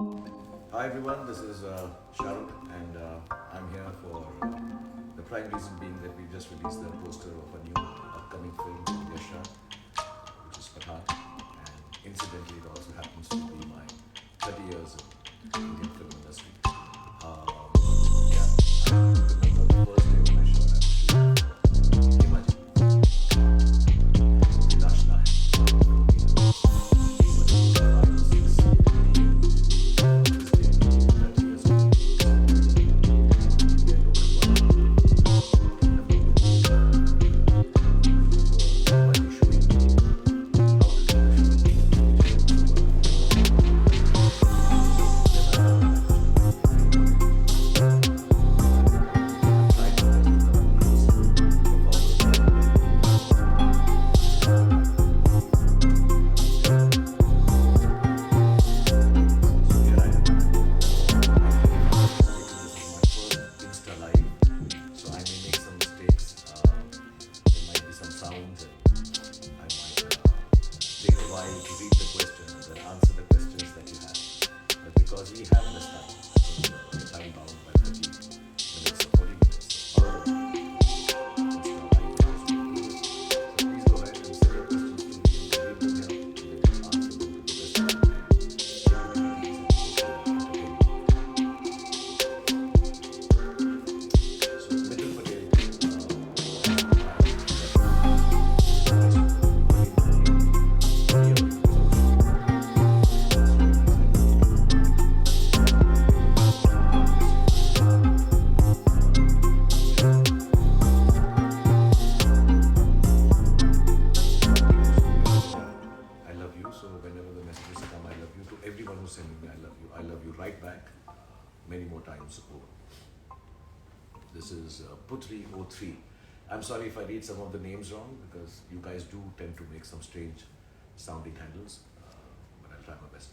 Hi everyone, this is Sharukh, and I'm here for the prime reason being that we just released the poster of a new upcoming film from Yasha, which is Pathan, and incidentally it also happens to be my 30 years in Indian film industry. Yeah, I remember the first day when I shot, I was shooting for Himaji, Vilash Nayak. It was 5 or 6 p.m. This day, 30 years ago. We had opened one in the book. We were Himaji showing me how to do the shot. He showed me over then I learned that very early. And I tried my best to come close to performers that I worked with. But I couldn't believe I was there so here I am. I think if I'm not mistaken, this is my first Insta live, so I may make some mistakes. There might be some sounds, and I might take a while to read the question and then answer the questions that you have. But because we have this time, because we're time bound by 30 minutes or 40 minutes, so however Insta live allows me to do this. So please go ahead and send your questions to me and leave them here, and then we'll answer them to the best that we can. Take it easy and hopefully entertain you. So Mithun Patel, as you know, I met him early in the morning, very early because I was shooting for him. Last release I did with him. God bless you. He was always I love you. So whenever the messages come, I love you. To everyone who's sending me, I love you. I love you right back, many more times over. This is Putri03. I'm sorry if I read some of the names wrong because you guys do tend to make some strange sounding handles, but I'll try my best.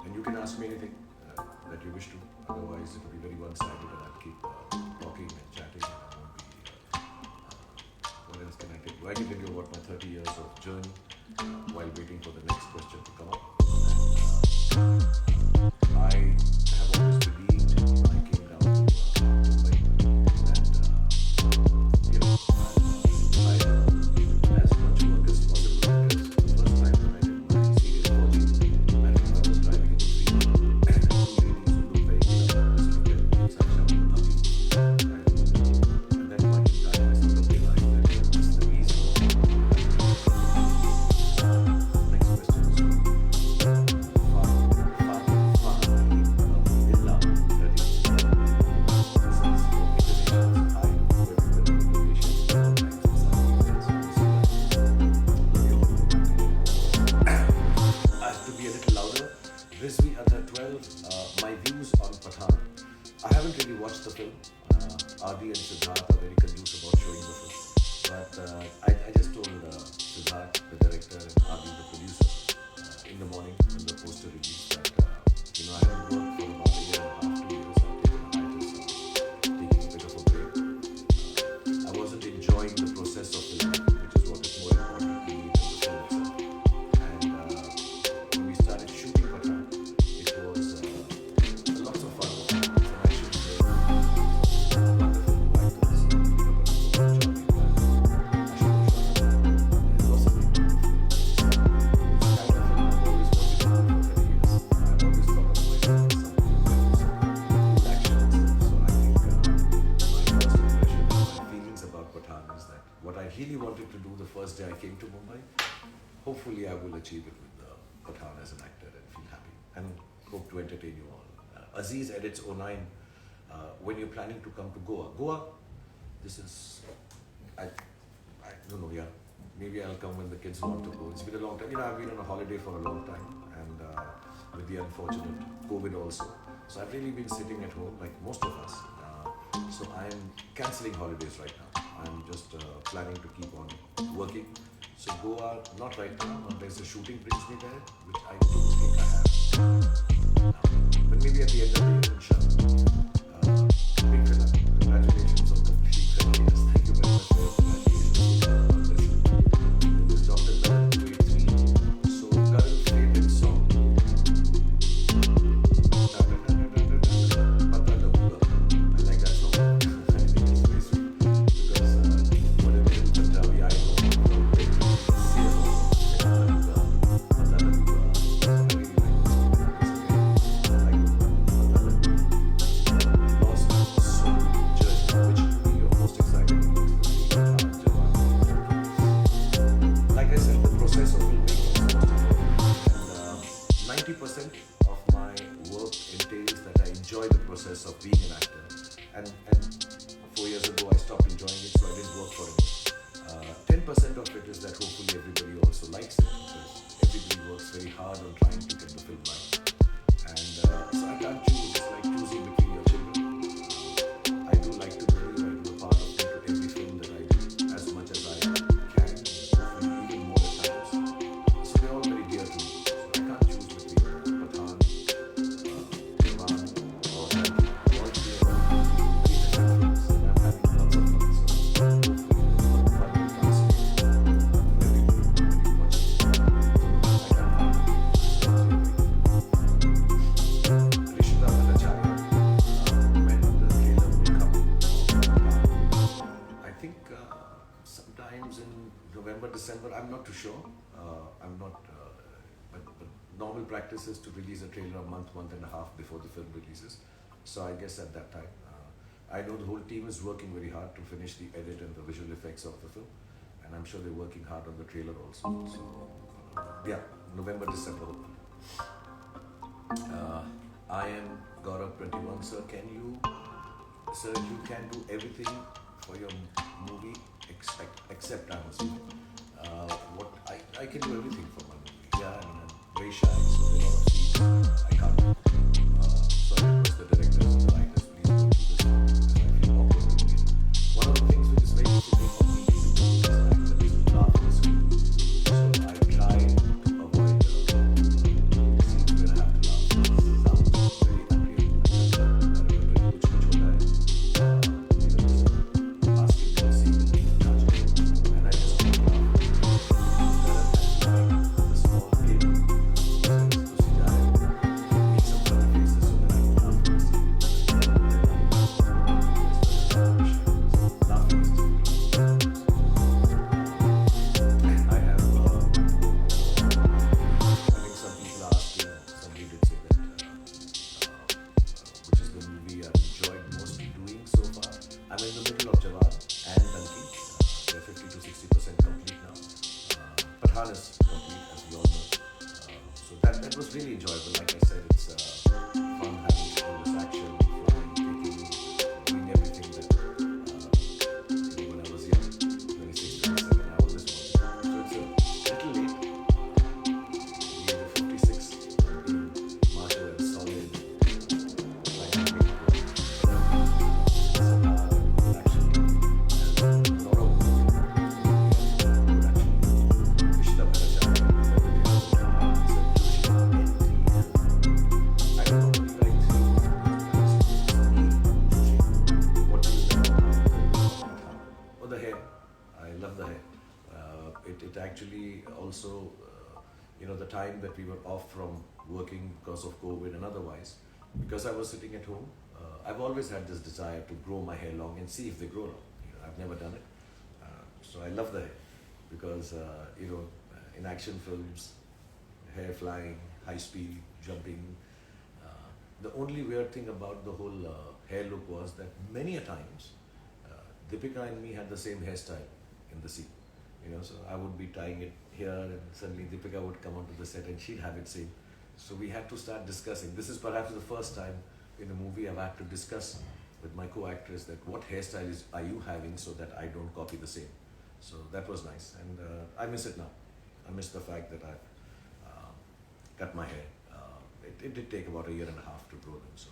And you can ask me anything that you wish to. Otherwise, it will be very one-sided, and I'll keep talking and chatting, and I won't be. What else can I tell you? I can tell you about my 30 years of journey while waiting for the next question to come up. And I have always believed when I came down to Mumbai that I'll try as much work as possible because the first time when I did my serial coaching, I remember I was driving in the street and two ladies who looked very young just looked at me and started shouting "Abhi." And at that point in time, I sort of realized that this is the reason I came to Mumbai. Next question is Rizvi under 12, my views on Pathan. I haven't really watched the film. Adi and Siddharth are very conducive about showing the film. But I just told Siddharth, the director, and Adi, the producer, in the morning when the poster released that, I haven't worked for about a year and a half, 2 years. I've taken a hiatus, taking a bit of a break. I wasn't enjoying the process of filming, which is what is more important to me than the film itself. And when we started shooting Pathan, it was lots of fun. And I should say, some wonderful actors, Meera Padukone, Charlie Black, Ashok Sharma. It was a very beautiful film. It's the kind of film I've always wanted to do for 30 years. I've always thought of myself as somebody who can do some cool action and stuff. So I think my first impression and my feelings about Pathan is that what I really wanted to do the first day I came to Mumbai, hopefully I will achieve it with Pathan as an actor and feel happy and hope to entertain you all. Aziz edits '09. When you're planning to come to Goa, this is, I don't know, yeah. Maybe I'll come when the kids want to go. It's been a long time. I've been on a holiday for a long time, and with the unfortunate COVID also. So I've really been sitting at home like most of us. So I'm cancelling holidays right now. I'm just planning to keep on working. So Goa, not right now, unless the shooting brings me there, which I don't think I have now. But maybe at the end of the year, inshallah. Big fella, congratulations on completing 30 years. Thank you very much for your congratulations. God bless you. This is Dr. Nalan. said, the process of filmmaking is the most important. And 90% of my work entails that I enjoy the process of being an actor. And 4 years ago, I stopped enjoying it, so I didn't work for it. 10% of it is that hopefully everybody also likes it because everybody works very hard on trying to get the film right. And so I can't choose. It's like choosing between your children. I do like to believe I do a part of me to every film that I do as much as I can, hopefully even more at times. So they're all very dear to me. So I can't choose between Pathan, Jawan, or Ranki. All three of them are very different films, and I'm having lots of fun. So hopefully there's a lot of fun in translating for everybody when you watch it. So I can't find it. Rishita Bhattacharya, when the trailer will come. I think sometimes in November, December. I'm not too sure. I'm not, but normal practice is to release a trailer a month and a half before the film releases. So I guess at that time, I know the whole team is working very hard to finish the edit and the visual effects of the film, and I'm sure they're working hard on the trailer also. So yeah, November, December. I am Gaurav 21, sir. Sir, you can do everything for your movie except I'm assuming. What I can do everything for my movie. Yeah, I mean, I'm very shy, so there are a lot of scenes I can't do. So I request the directors and the writers, please don't do this because I feel awkward doing it. One of the things which is very difficult for me to do as an actor is to laugh on the screen. So I try to avoid scenes where I have to laugh. It sounds very unreal. अरे कुछ कुछ होता है, asking for a scene in the Taj, and I just want to laugh. Karan had to write a small game. Says, "तुसी जाए, make some funny faces so that I can laugh at the scene." And then laughing is difficult. I have, I think some people asked, somebody did say that, which is the movie I've enjoyed most doing so far. I'm in the middle of Jawan and Danki. They're 50 to 60% complete now. Pathan is complete, as we all know. So that was really enjoyable. Like I said, it's fun having all this action, flying, taking, doing everything that when I was young, 26, 27, I always wanted. So it's a little late. The age of 56, being macho and solid, trying to make it work. Sarkar and good action. And a lot of good action. Rishita Bhattacharya, when the trailer will come out, he said, "You should I don't know what you like to do. What do you like about the Oh, the hair. I love the hair. It actually also, the time that we were off from working because of COVID and otherwise, because I was sitting at home, I've always had this desire to grow my hair long and see if they grow long. I've never done it. So I love the hair because, in action films, hair flying, high speed, jumping. The only weird thing about the whole hair look was that many a times, Deepika and me had the same hairstyle in the scene. So I would be tying it here, and suddenly Deepika would come onto the set and she'd have it same. So we had to start discussing. This is perhaps the first time in a movie I've had to discuss with my co-actress that what hairstyle are you having so that I don't copy the same. So that was nice, and I miss it now. I miss the fact that I've cut my hair. It did take about a year and a half to grow them. So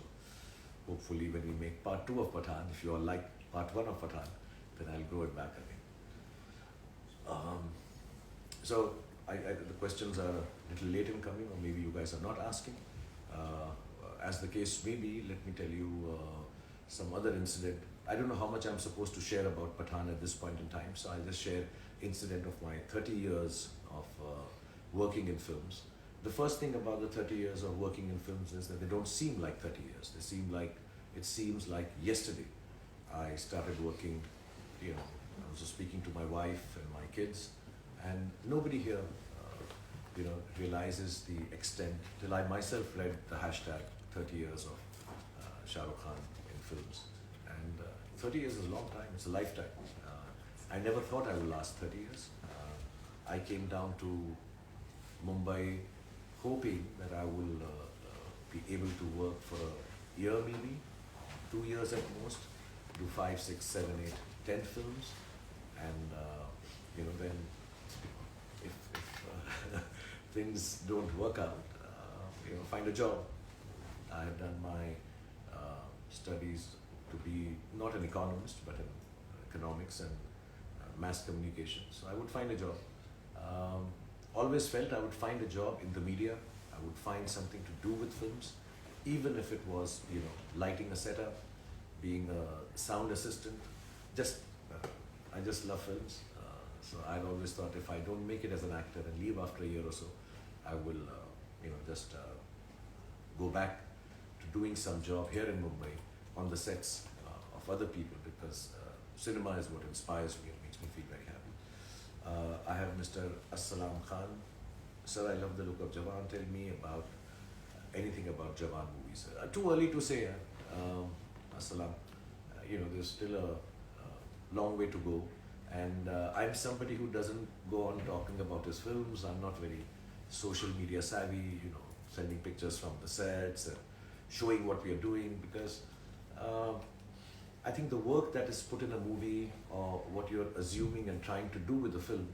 hopefully when we make part 2 of Pathan, if you all like part 1 of Pathan, then I'll grow it back again. So the questions are a little late in coming, or maybe you guys are not asking. As the case may be, let me tell you some other incident. I don't know how much I'm supposed to share about Pathan at this point in time, so I'll just share incident of my 30 years of working in films. The first thing about the 30 years of working in films is that they don't seem like 30 years. It seems like yesterday I started working. I was speaking to my wife and my kids, and nobody here, realizes the extent till I myself read the hashtag 30 years of Sharukh Khan in films. And 30 years is a long time, it's a lifetime. I never thought I would last 30 years. I came down to Mumbai hoping that I will be able to work for a year, maybe 2 years at most, do five, six, seven, eight, 10 films, and then if things don't work out, find a job. I have done my studies to be not an economist but in economics and mass communication. So I would find a job. Um, Always felt I would find a job in the media. I would find something to do with films, even if it was, lighting a setup, being a sound assistant. Just, I just love films. So I'd always thought if I don't make it as an actor and leave after a year or so, I will, just go back to doing some job here in Mumbai on the sets of other people, because cinema is what inspires me and makes me feel very happy. I have Mr. Assalam Khan. Sir, I love the look of Jawan. Tell me about anything about Jawan movies. Too early to say, Assalam. There's still a long way to go. And I'm somebody who doesn't go on talking about his films. I'm not very social media savvy, sending pictures from the sets and showing what we are doing, because I think the work that is put in a movie, or what you're assuming and trying to do with the film,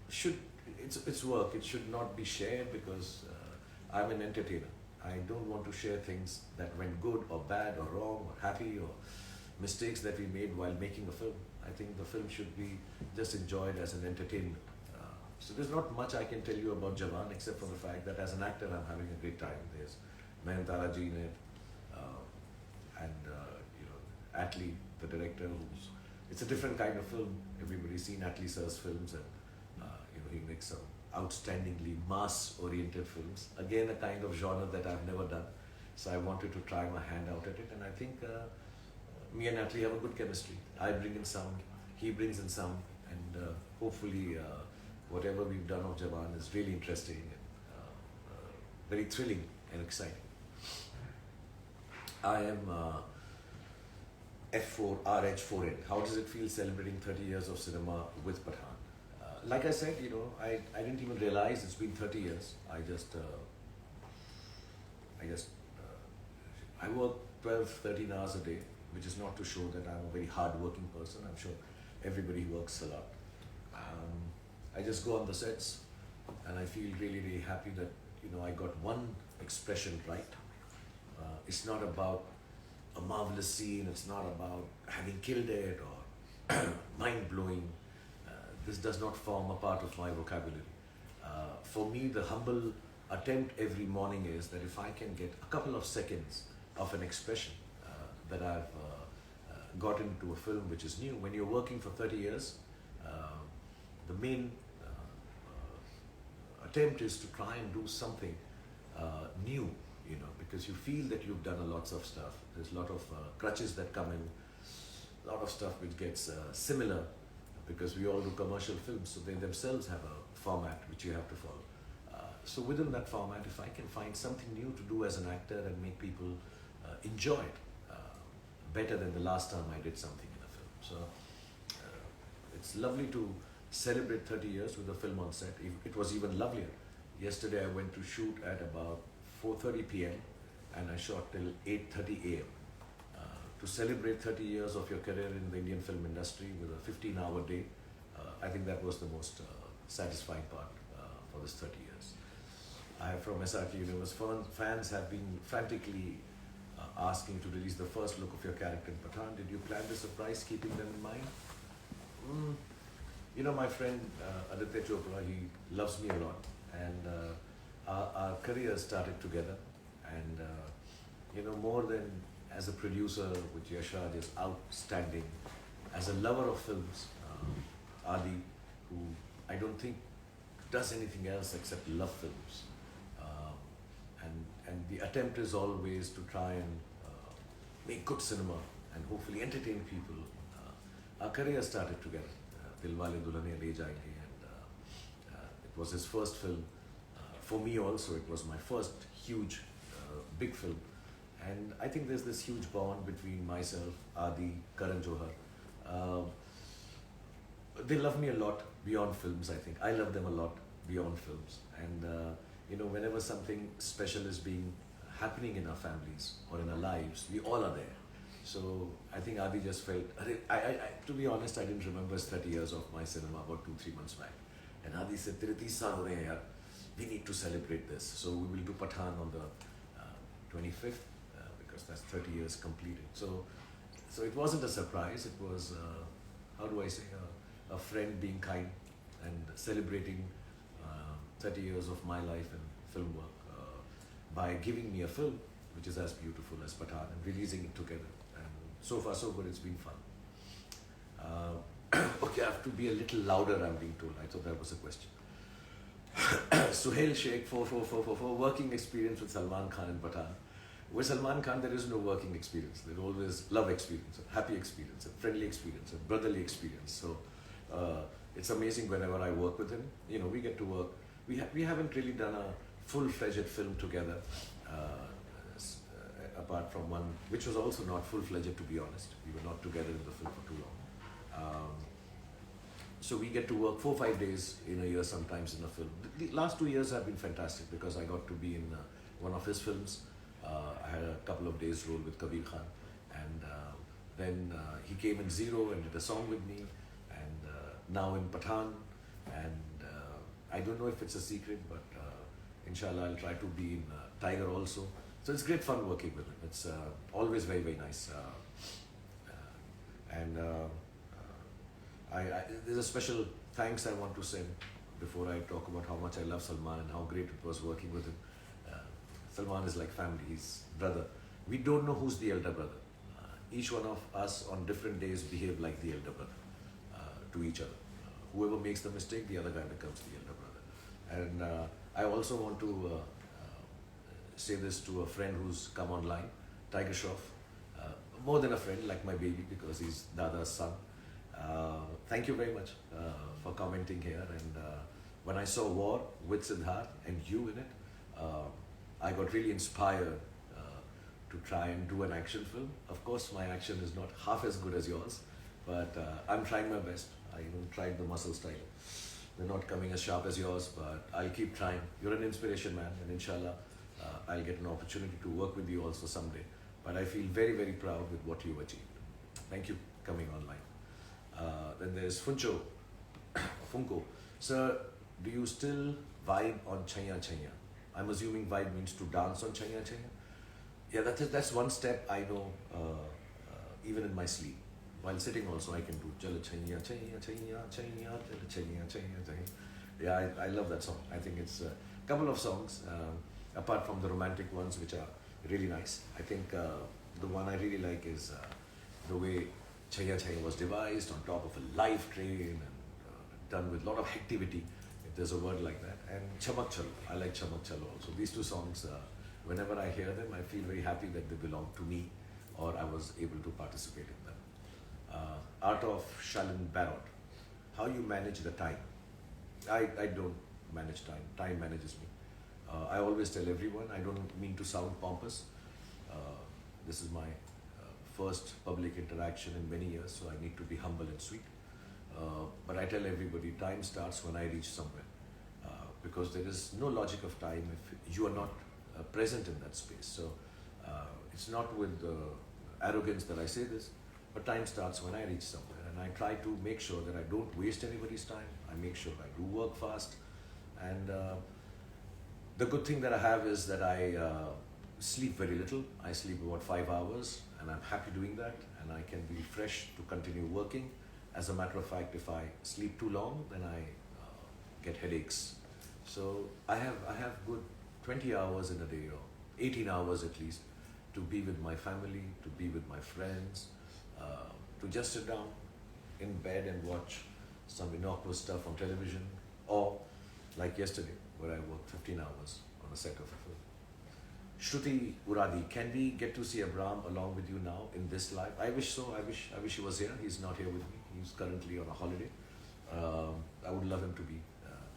should it's work. It should not be shared, because I'm an entertainer. I don't want to share things that went good or bad or wrong or happy, or mistakes that we made while making a film. I think the film should be just enjoyed as an entertainment. So there's not much I can tell you about Jawan, except for the fact that as an actor I'm having a great time. There's Nayanthara ji in it, and Atlee, the director, it's a different kind of film. Everybody's seen Atlee sir's films, and he makes some outstandingly mass-oriented films. Again, a kind of genre that I've never done. So I wanted to try my hand out at it, and I think me and Atlee have a good chemistry. I bring in some, he brings in some, and hopefully whatever we've done of Jawan is really interesting and very thrilling and exciting. I am F4 RH4N. How does it feel celebrating 30 years of cinema with Pathan? Like I said, I didn't even realize it's been 30 years. I work 12, 13 hours a day, which is not to show that I'm a very hard-working person. I'm sure everybody works a lot. I just go on the sets, and I feel really, really happy that I got one expression right. It's not about a marvelous scene. It's not about having killed it or mind-blowing. This does not form a part of my vocabulary. For me, the humble attempt every morning is that if I can get a couple of seconds of an expression that I've got into a film which is new. When you're working for 30 years, the main attempt is to try and do something new, because you feel that you've done a lots of stuff. There's a lot of crutches that come in, a lot of stuff which gets similar, because we all do commercial films, so they themselves have a format which you have to follow. So within that format, if I can find something new to do as an actor and make people enjoy it better than the last time I did something in a film. So it's lovely to celebrate 30 years with a film on set. It was even lovelier. Yesterday I went to shoot at about 4:30 p.m. and I shot till 8:30 a.m. To celebrate 30 years of your career in the Indian film industry with a 15-hour day, I think that was the most satisfying part for this 30 years. I have from SRK Universe, fans have been frantically asking to release the first look of your character in Pathan. Did you plan the surprise keeping them in mind? My friend Aditya Chopra, he loves me a lot, and our careers started together, and more than as a producer, which Yashraj is outstanding, as a lover of films, Adi, who I don't think does anything else except love films, and the attempt is always to try and make good cinema and hopefully entertain people. Our career started together. Dilwale Dulhaniya Le Jayenge, and it was his first film. For me also, it was my first huge, big film. And I think there's this huge bond between myself, Adi, Karan Johar. They love me a lot beyond films, I think. I love them a lot beyond films. And, whenever something special is being happening in our families or in our lives, we all are there. So I think Adi just felt, to be honest, I didn't remember his 30 years of my cinema about 2, 3 months back. And Adi said, "Tere 30 saal ho rahe hain yaar. We need to celebrate this." So we will do Pathan on the 25th because that's 30 years completed. So it wasn't a surprise. It was, how do I say, a friend being kind and celebrating 30 years of my life in film work by giving me a film which is as beautiful as Pathan and releasing it together. And so far so good, it's been fun. Okay, I have to be a little louder, I'm being told. I thought that was a question. Suhail Sheikh 4444, working experience with Salman Khan and Pathan. With Salman Khan, there is no working experience. There's always love experience, a happy experience, a friendly experience, a brotherly experience. So it's amazing whenever I work with him. We get to work. We haven't really done a full-fledged film together, apart from one, which was also not full-fledged, to be honest. We were not together in the film for too long. So we get to work 4 or 5 days in a year sometimes in a film. The last 2 years have been fantastic because I got to be in one of his films. I had a couple of days role with Kabir Khan, and then he came in Zero and did a song with me, and now in Pathan, and I don't know if it's a secret, but inshallah I'll try to be in Tiger also. So it's great fun working with him. It's always very, very nice. And there's a special thanks I want to send before I talk about how much I love Salman and how great it was working with him. Salman is like family, he's brother. We don't know who's the elder brother. Each one of us on different days behave like the elder brother to each other. Whoever makes the mistake, the other guy becomes the elder brother. And I also want to say this to a friend who's come online, Tiger Shroff. More than a friend, like my baby, because he's Dada's son. Thank you very much for commenting here. And when I saw War with Siddharth and you in it, I got really inspired to try and do an action film. Of course, my action is not half as good as yours, but I'm trying my best. I even tried the muscle style. They're not coming as sharp as yours, but I'll keep trying. You're an inspiration, man, and inshallah, I'll get an opportunity to work with you also someday. But I feel very, very proud with what you've achieved. Thank you coming online. Then there's Funcho. Funko. Sir, do you still vibe on Chaya Chaya? I'm assuming vibe means to dance on Chaya Chaya. Yeah, that's one step I know even in my sleep. While sitting also I can do Chala Chaya Chaya Chaya Chaya Chala Chaya Chaya Chaya. Yeah, I love that song. I think it's a couple of songs, apart from the romantic ones which are really nice. I think the one I really like is the way Chaya Chaya was devised on top of a live train and done with a lot of activity, if there's a word like that. And Chamak Chalo, I like Chamak Chalo also. These two songs, whenever I hear them, I feel very happy that they belong to me or I was able to participate in them. Art of Shalin Barrot, how you manage the time? I don't manage time, time manages me. I always tell everyone, I don't mean to sound pompous. This is my first public interaction in many years, so I need to be humble and sweet. But I tell everybody, time starts when I reach somewhere. Because there is no logic of time if you are not present in that space. So it's not with arrogance that I say this, but time starts when I reach somewhere. And I try to make sure that I don't waste anybody's time. I make sure I do work fast. And the good thing that I have is that I sleep very little. I sleep about 5 hours, and I'm happy doing that. And I can be fresh to continue working. As a matter of fact, if I sleep too long, then I get headaches. So I have good 20 hours in a day, or 18 hours at least, to be with my family, to be with my friends, to just sit down in bed and watch some innocuous stuff on television, or like yesterday, where I worked 15 hours on a set of a film. Shruti Uradi, can we get to see Abram along with you now in this live? I wish so. I wish he was here. He's not here with me. He's currently on a holiday. I would love him to be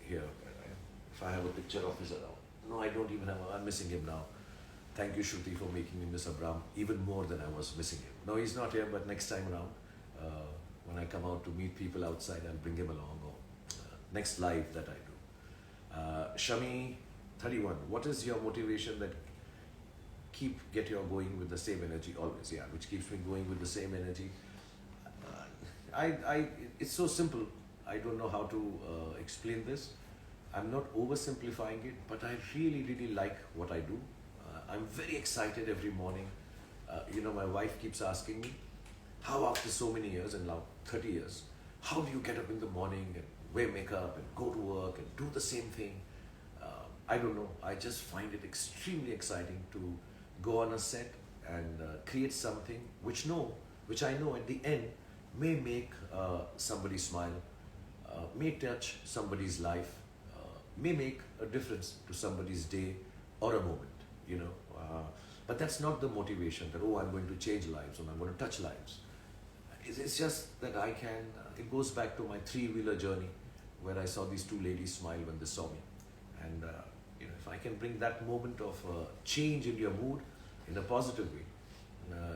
here. If I have a picture of his around. No, I don't even have. I'm missing him now. Thank you, Shruti, for making me miss Abram even more than I was missing him. No, he's not here, but next time around, when I come out to meet people outside, I'll bring him along, or next live that I do. Shami, 31. What is your motivation that get you going with the same energy always? Yeah, which keeps me going with the same energy. It's so simple. I don't know how to explain this. I'm not oversimplifying it, but I really, really like what I do. I'm very excited every morning. My wife keeps asking me, how after so many years, and now 30 years, how do you get up in the morning and wear makeup and go to work and do the same thing? I don't know. I just find it extremely exciting to go on a set and create something which I know at the end may make somebody smile, may touch somebody's life, may make a difference to somebody's day or a moment, you know. But that's not the motivation that, I'm going to change lives or I'm going to touch lives. It's just that I can, it goes back to my three-wheeler journey where I saw these two ladies smile when they saw me. And, if I can bring that moment of change in your mood in a positive way,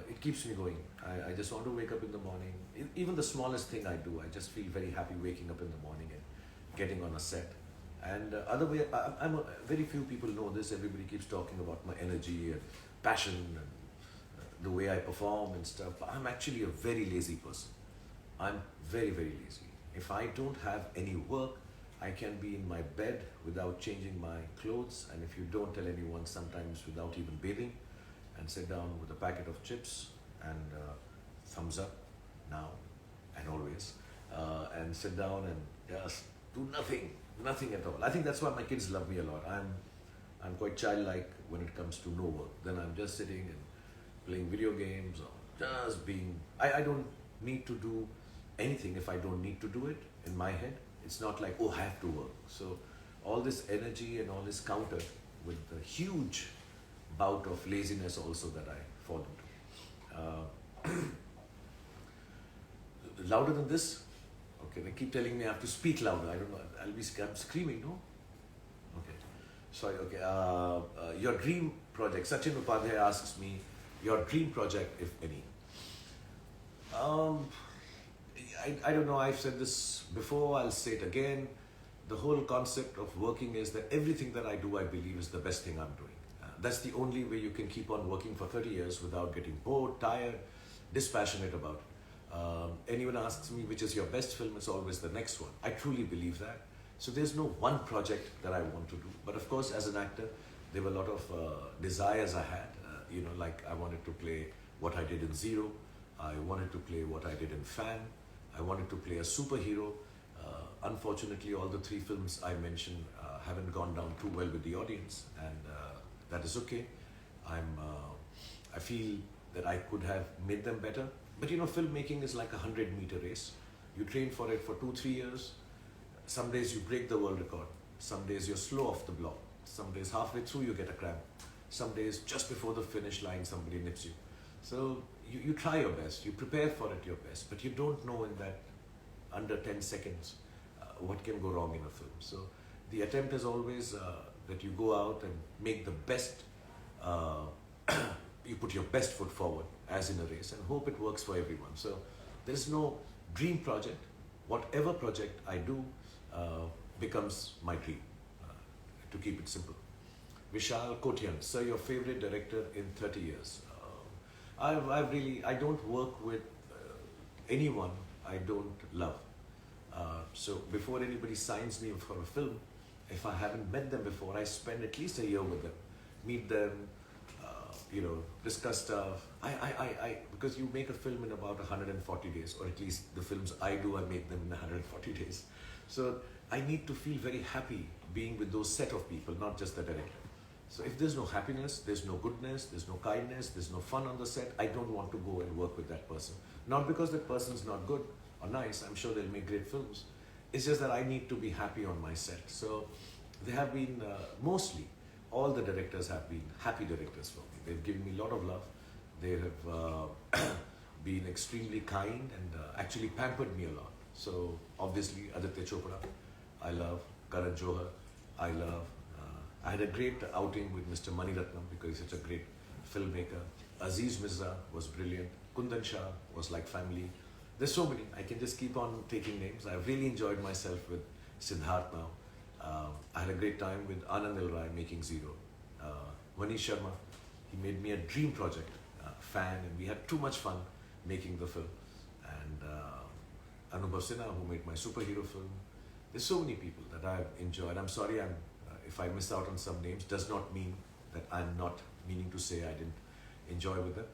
it keeps me going. I just want to wake up in the morning. Even the smallest thing I do, I just feel very happy waking up in the morning and getting on a set. And very few people know this. Everybody keeps talking about my energy and passion and the way I perform and stuff. But I'm actually a very lazy person. I'm very, very lazy. If I don't have any work, I can be in my bed without changing my clothes, and if you don't tell anyone, sometimes without even bathing, and sit down with a packet of chips and thumbs up now and always, and sit down and just do nothing at all. I think that's why my kids love me a lot. I'm quite childlike when it comes to no work. Then I'm just sitting and playing video games or just being. I don't need to do anything if I don't need to do it in my head. It's not like, I have to work. So all this energy and all this countered with the huge bout of laziness also that I fall into. Louder than this? Okay, they keep telling me I have to speak louder. I don't know. I'm screaming, no? Okay. Sorry, okay. Your dream project. Sachin Upadhyay asks me, your dream project, if any. I don't know, I've said this before, I'll say it again. The whole concept of working is that everything that I do, I believe, is the best thing I'm doing. That's the only way you can keep on working for 30 years without getting bored, tired, dispassionate about it. Anyone asks me which is your best film, it's always the next one. I truly believe that. So there's no one project that I want to do. But of course, as an actor, there were a lot of desires I had. Like I wanted to play what I did in Zero. I wanted to play what I did in Fan. I wanted to play a superhero. Unfortunately, all the three films I mentioned haven't gone down too well with the audience, and that is okay. I feel that I could have made them better. But filmmaking is like a 100-meter race. You train for it for 2-3 years. Some days you break the world record. Some days you're slow off the block. Some days halfway through you get a cramp. Some days just before the finish line somebody nips you. So you try your best, you prepare for it your best, but you don't know in that under 10 seconds what can go wrong in a film. So the attempt is always that you go out and make the best, you put your best foot forward as in a race and hope it works for everyone. So there is no dream project. Whatever project I do becomes my dream, to keep it simple. Vishal Kotian, sir, your favorite director in 30 years? I don't work with anyone I don't love. So before anybody signs me for a film, if I haven't met them before, I spend at least a year with them, meet them, discuss stuff. Because you make a film in about 140 days, or at least the films I do, I make them in 140 days. So I need to feel very happy being with those set of people, not just the director. So if there's no happiness, there's no goodness, there's no kindness, there's no fun on the set, I don't want to go and work with that person. Not because that person's not good or nice, I'm sure they'll make great films. It's just that I need to be happy on my set. So they have been, mostly, all the directors have been happy directors for me. They've given me a lot of love. They have been extremely kind and actually pampered me a lot. So obviously, Aditya Chopra, I love. Karan Johar, I love. I had a great outing with Mr. Mani Ratnam because he's such a great filmmaker. Aziz Mirza was brilliant. Kundan Shah was like family. There's so many. I can just keep on taking names. I've really enjoyed myself with Siddharth now. I had a great time with Anand Rai making Zero. Manish Sharma, he made me a dream project, fan, and we had too much fun making the film. And Anubhav Sinha, who made my superhero film. There's so many people that I've enjoyed. I'm sorry if I miss out on some names. Does not mean that I'm not meaning to say I didn't enjoy with them.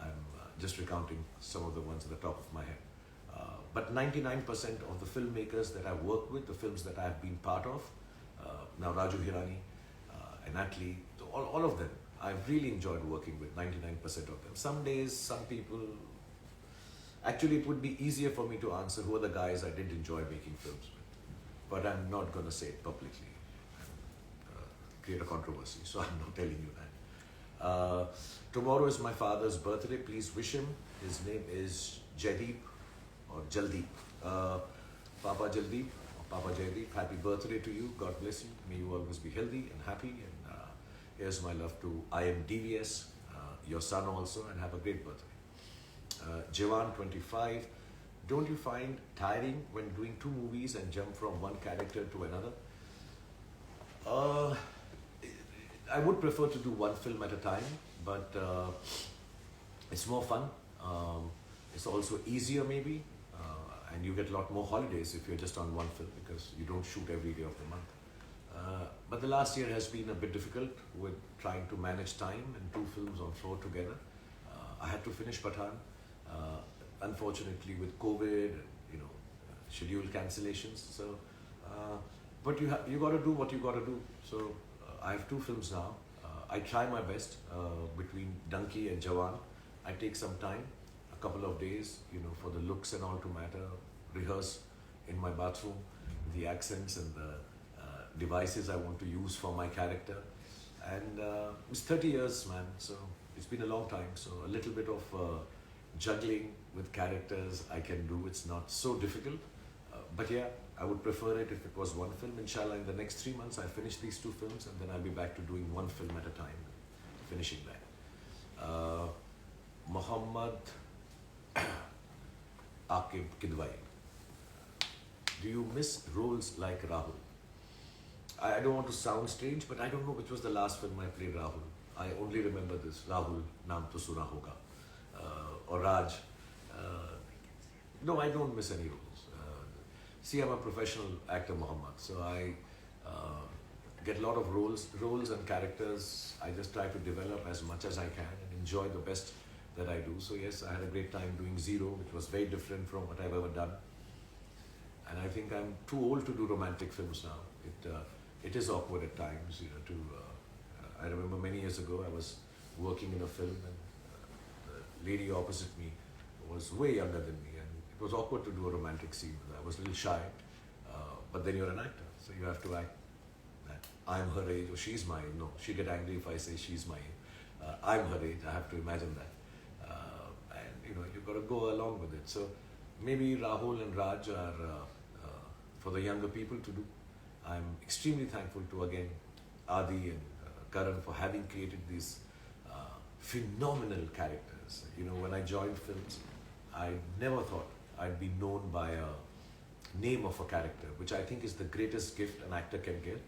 I'm just recounting some of the ones at the top of my head. But 99% of the filmmakers that I've worked with, the films that I've been part of, now Raju Hirani and Atlee, all of them, I've really enjoyed working with 99% of them. Some days, some people, actually it would be easier for me to answer who are the guys I did enjoy making films with. But I'm not going to say it publicly and create a controversy, so I'm not telling you that. Tomorrow is my father's birthday. Please wish him. His name is Jaideep or Jaldeep. Papa Jaldeep or Papa Jaideep, happy birthday to you. God bless you. May you always be healthy and happy. And here's my love to I am DVS, your son also, and have a great birthday. Jewan, 25. Don't you find tiring when doing two movies and jump from one character to another? I would prefer to do one film at a time, but it's more fun. It's also easier maybe, and you get a lot more holidays if you're just on one film because you don't shoot every day of the month. But the last year has been a bit difficult with trying to manage time and two films on floor together. I had to finish Pathan. Unfortunately, with COVID, schedule cancellations. So, but you got to do what you got to do. So, I have two films now. I try my best between Donkey and Jawan. I take some time, a couple of days, for the looks and all to matter. Rehearse in my bathroom, the accents and the devices I want to use for my character. And it's 30 years, man. So it's been a long time. So a little bit of juggling with characters I can do. It's not so difficult. But yeah, I would prefer it if it was one film. Inshallah, in the next 3 months, I finish these two films and then I'll be back to doing one film at a time, finishing that. Muhammad Akib Kidwai. Do you miss roles like Rahul? I don't want to sound strange, but I don't know which was the last film I played Rahul. I only remember this, Rahul, Naam To Suna Hoga. Or Raj. No, I don't miss any roles. See, I'm a professional actor, Muhammad, so I get a lot of roles and characters. I just try to develop as much as I can and enjoy the best that I do. So yes, I had a great time doing Zero, which was very different from what I've ever done. And I think I'm too old to do romantic films now. It is awkward at times, I remember many years ago, I was working in a film and the lady opposite me was way younger than me, and it was awkward to do a romantic scene. I was a little shy, but then you're an actor, so you have to act that I'm her age or she's my age. No, she'll get angry if I say she's my age. I'm her age, I have to imagine that. And you've got to go along with it. So maybe Rahul and Raj are for the younger people to do. I'm extremely thankful to again Adi and Karan for having created these phenomenal characters. When I joined films, I never thought I'd be known by a name of a character, which I think is the greatest gift an actor can get.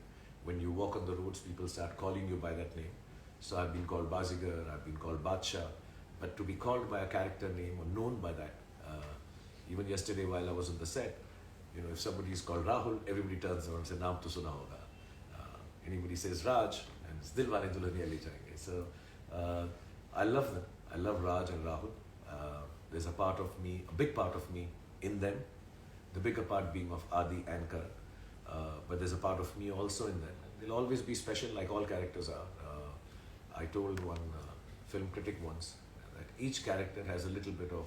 When you walk on the roads, people start calling you by that name. So I've been called Bazigar, I've been called Badshah, but to be called by a character name or known by that, even yesterday while I was on the set, if somebody is called Rahul, everybody turns around and says, Naam To Suna Hoga. Anybody says Raj, and it's Dilwale Dulhaniya Le Jayenge. So I love them. I love Raj and Rahul. There's a part of me, a big part of me in them, the bigger part being of Adi and Karan. But there's a part of me also in them. They'll always be special like all characters are. I told one film critic once that each character has a little bit of,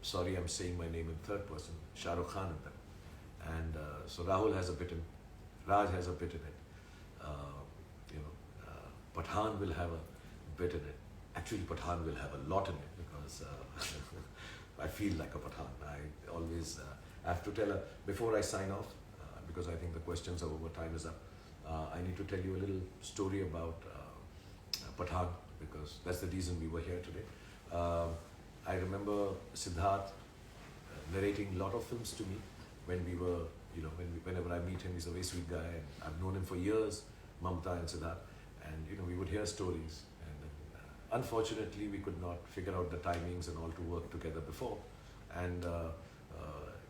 sorry I'm saying my name in third person, Sharukh Khan in them. And so Rahul has a bit in, Raj has a bit in it. Pathan will have a bit in it. Actually, Pathan will have a lot in it because I feel like a Pathan. I always have to tell her, before I sign off, because I think the questions are over, time is up, I need to tell you a little story about Pathan, because that's the reason we were here today. I remember Siddharth narrating a lot of films to me when we were, whenever I meet him, he's a very sweet guy, and I've known him for years, Mamta and Siddharth, and we would hear stories. And unfortunately, we could not figure out the timings and all to work together before. And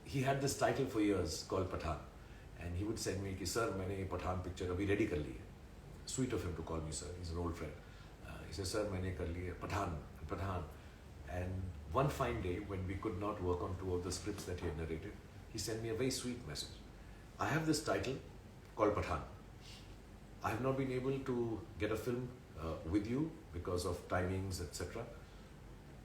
he had this title for years called Pathan, and he would send me, कि sir, मैंने ये Pathan picture अभी ready कर ली है. Sweet of him to call me sir. He's an old friend. He says, sir, मैंने कर ली है Pathan. And one fine day, when we could not work on two of the scripts that he had narrated, he sent me a very sweet message. I have this title called Pathan. I have not been able to get a film with you because of timings, etc.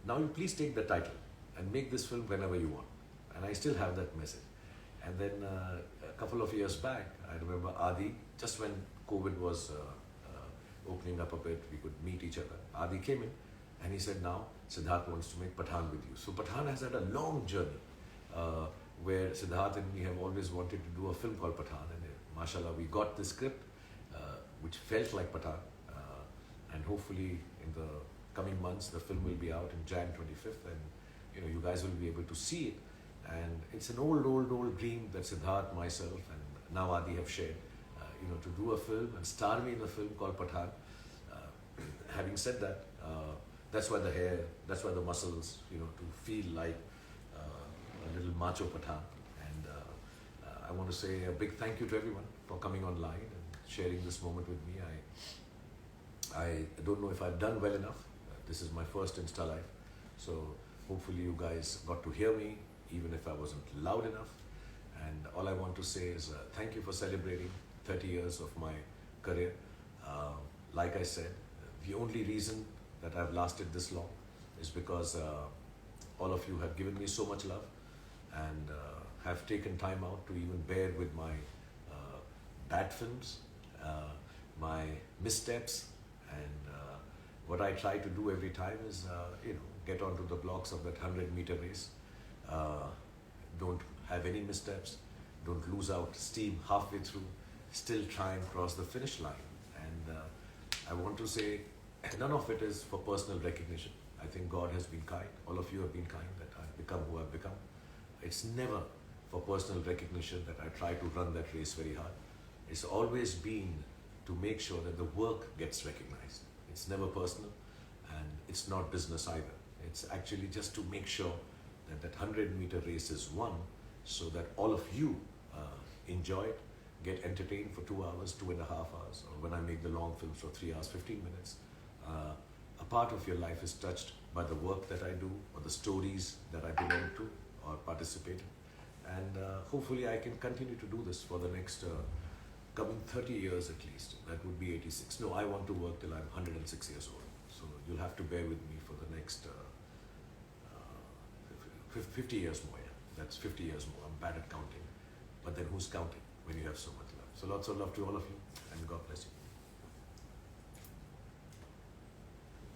Now you please take the title and make this film whenever you want. And I still have that message. And then a couple of years back, I remember Adi, just when COVID was opening up a bit, we could meet each other. Adi came in and he said, now Siddharth wants to make Pathan with you. So Pathan has had a long journey where Siddharth and me have always wanted to do a film called Pathan. And mashallah, we got the script which felt like Pathan. And hopefully in the coming months, the film will be out in Jan 25th, and you guys will be able to see it. And it's an old dream that Siddharth, myself, and now Adi have shared, to do a film and star me in a film called Pathan. Having said that, that's why the hair, that's why the muscles, to feel like a little macho Pathan. And I want to say a big thank you to everyone for coming online and sharing this moment with me. I don't know if I've done well enough. This is my first Insta Live. So hopefully you guys got to hear me, even if I wasn't loud enough. And all I want to say is thank you for celebrating 30 years of my career. Like I said, the only reason that I've lasted this long is because all of you have given me so much love and have taken time out to even bear with my bad films, my missteps, and what I try to do every time is, get onto the blocks of that 100-meter race. Don't have any missteps. Don't lose out steam halfway through. Still try and cross the finish line. And I want to say, none of it is for personal recognition. I think God has been kind. All of you have been kind that I've become who I've become. It's never for personal recognition that I try to run that race very hard. It's always been to make sure that the work gets recognized. It's never personal, and it's not business either. It's actually just to make sure that that 100-meter race is won so that all of you enjoy it, get entertained for 2 hours, 2.5 hours, or when I make the long films for 3 hours, 15 minutes. A part of your life is touched by the work that I do or the stories that I belong to or participate in. And hopefully I can continue to do this for the next coming 30 years at least. That would be 86. No, I want to work till I'm 106 years old. So you'll have to bear with me for the next 50 years more. Yeah. That's 50 years more. I'm bad at counting. But then who's counting when you have so much love? So lots of love to all of you, and God bless you.